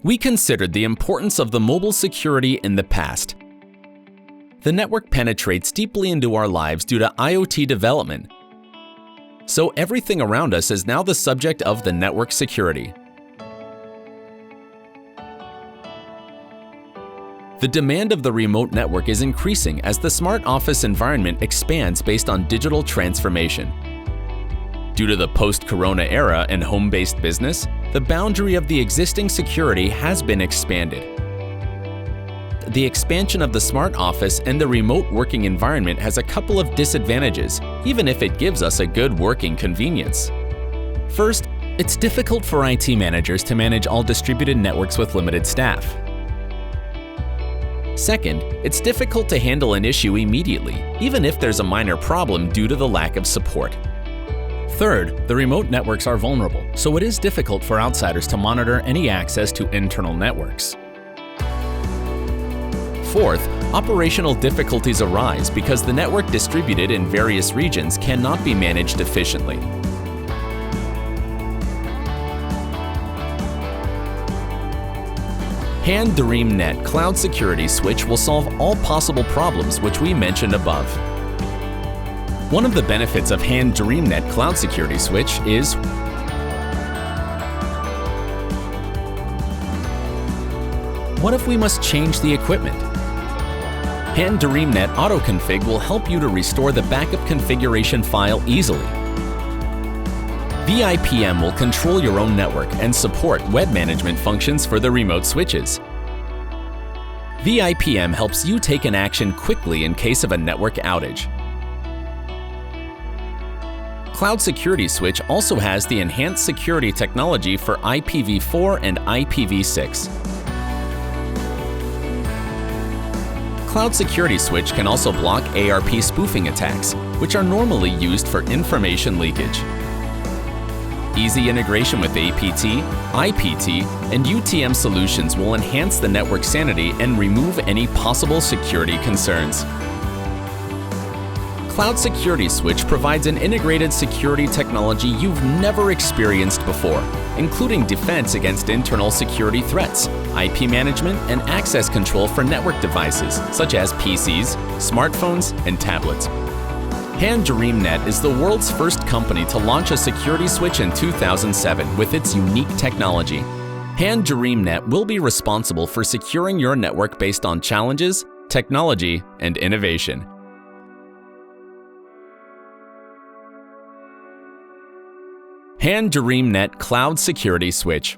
We considered the importance of the mobile security in the past. The network penetrates deeply into our lives due to IoT development. So everything around us is now the subject of the network security. The demand of the remote network is increasing as the smart office environment expands based on digital transformation. Due to the post-corona era and home-based business, the boundary of the existing security has been expanded. The expansion of the smart office and the remote working environment has a couple of disadvantages, even if it gives us a good working convenience. First, it's difficult for IT managers to manage all distributed networks with limited staff. Second, it's difficult to handle an issue immediately, even if there's a minor problem due to the lack of support. Third, the remote networks are vulnerable, so it is difficult for outsiders to monitor any access to internal networks. Fourth, operational difficulties arise because the network distributed in various regions cannot be managed efficiently. HanDreamnet Cloud Security Switch will solve all possible problems which we mentioned above. One of the benefits of HanDreamnet Cloud Security Switch is what if we must change the equipment? HanDreamnet AutoConfig will help you to restore the backup configuration file easily. VIPM will control your own network and support web management functions for the remote switches. VIPM helps you take an action quickly in case of a network outage. Cloud Security Switch also has the enhanced security technology for IPv4 and IPv6. Cloud Security Switch can also block ARP spoofing attacks, which are normally used for information leakage. Easy integration with APT, IPT, and UTM solutions will enhance the network sanity and remove any possible security concerns. Cloud Security Switch provides an integrated security technology you've never experienced before, including defense against internal security threats, IP management, and access control for network devices such as PCs, smartphones, and tablets. HanDreamnet is the world's first company to launch a security switch in 2007 with its unique technology. HanDreamnet will be responsible for securing your network based on challenges, technology, and innovation. HanDreamnet Cloud Security Switch.